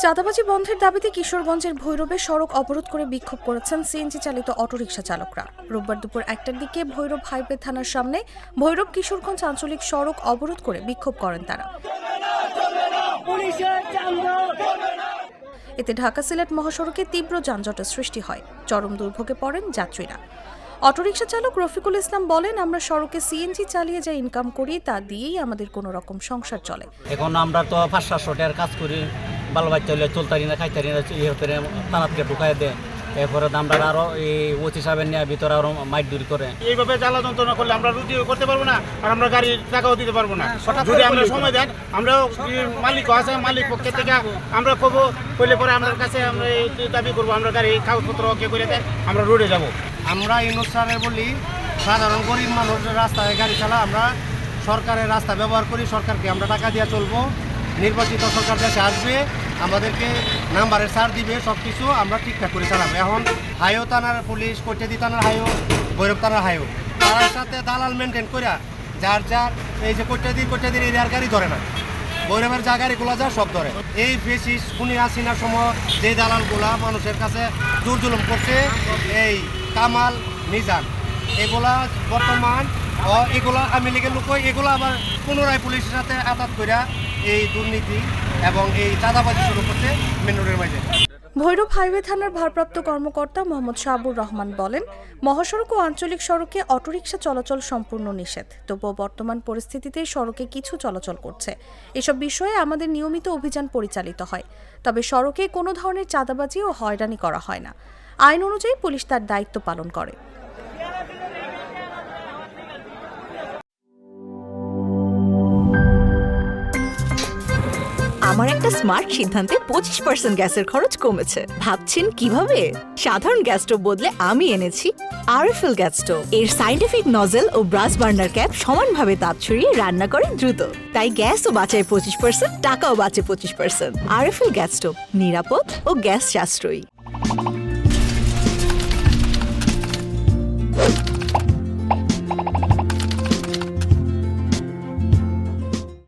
চাঁদাবাজি বন্ধের দাবিতে কিশোরগঞ্জের ভৈরবে সড়ক অবরোধ করে বিক্ষোভ করেছেন সিএনজি চালিত অটোরিকশা চালকরা। রোববার দুপুর 1টার দিকে ভৈরব হাইওয়ে থানার সামনে ভৈরব কিশোরগঞ্জ আঞ্চলিক সড়ক অবরোধ করে বিক্ষোভ করেন তারা। এতে ঢাকা সিলেট মহাসড়কে তীব্র যানজটের সৃষ্টি হয়, চরম দুর্ভোগে পড়েন যাত্রীরা। অটোরিকশা চালক রফিকুল ইসলাম বলেন, আমরা সড়কে সিএনজি চালিয়ে যা ইনকাম করি তা দিয়েই আমাদের কোনো রকম সংসার চলে। এখন আমরা তো 500-700 টাকার কাজ করি, ভালো বাচ্চা হলে চলতারি না খাইতারি না, থানা থেকে ঢুকাই দেয়। এরপরে আমরা আরো এই ওসি সাহেবের নিয়ে ভিতরে আরো মাইট দূর করে। এইভাবে জ্বালা যন্ত্রণা করলে আমরা রুজিও করতে পারবো না, আর আমরা গাড়ির টাকাও দিতে পারবো না। যদি আমরা সময় দেন, আমরাও মালিকও আছে, মালিক পক্ষের থেকে আমরা কবো করলে পরে আমাদের কাছে আমরা দাবি করবো, আমরা গাড়ি কাগজপত্র ওকে করে দেন, আমরা রোডে যাব। আমরা ইউনুস স্যারের বলি, সাধারণ গরিব মানুষ রাস্তায় গাড়ি চালা, আমরা সরকারের রাস্তা ব্যবহার করি, সরকারকে আমরা টাকা দিয়ে চলবো। নির্বাচিত সরকার দেশে আসবে, আমাদেরকে নাম্বারের ছাড় দিবে, সব কিছু আমরা ঠিকঠাক করে চালাবো। এখন হাইও থানার পুলিশ, কৈটাদি থানার হাইও, ভৈরব থানার হাইও, তার সাথে দালাল মেনটেন করে যার এই যে কৈটাদির এরিয়ার গাড়ি ধরে না, ভৈরবের যা গাড়িগুলো যা সব ধরে। এই ফেসিস খুনি হাসিনার সময় যে দালালগুলা মানুষের কাছে জোর জুলুম করছে, এই কামাল মিজান, এগুলা বর্তমান এগুলা আওয়ামী লীগের লোক, এগুলো আবার পুনরায় পুলিশের সাথে আঘাত করে এই দুর্নীতি এবং এই চাঁদাবাজি শুরু করতে মেন রোডের মাঝে। ভৈরব হাইওয়ে থানার ভারপ্রাপ্ত কর্মকর্তা মোহাম্মদ শাহাবুর রহমান বলেন, মহাসড়ক ও আঞ্চলিক সড়কে অটোরিকশা চলাচল সম্পূর্ণ নিষেধ, তবুও বর্তমান পরিস্থিতিতে সড়কে কিছু চলাচল করছে। এসব বিষয়ে আমাদের নিয়মিত অভিযান পরিচালিত হয়, তবে সড়কে কোনো ধরনের চাঁদাবাজি ও হয়রানি করা হয় না। আইন অনুযায়ী পুলিশ তার দায়িত্ব পালন করে। আমার একটা স্মার্ট সিদ্ধান্তে 25% গ্যাসের খরচ কমেছে। ভাবছেন কিভাবে? সাধারণ গ্যাস স্টোভ বদলে আমি এনেছি আরএফএল গ্যাস স্টোভ। এর সাইন্টিফিক নজল ও ব্রাস বার্নার ক্যাপ সমানভাবে তাপ ছড়িয়ে রান্না করে দ্রুত, তাই গ্যাসও বাঁচায় 25%, টাকাও বাঁচে 25%। আরএফএল গ্যাস স্টোভ নিরাপদ ও গ্যাস সাশ্রয়ী।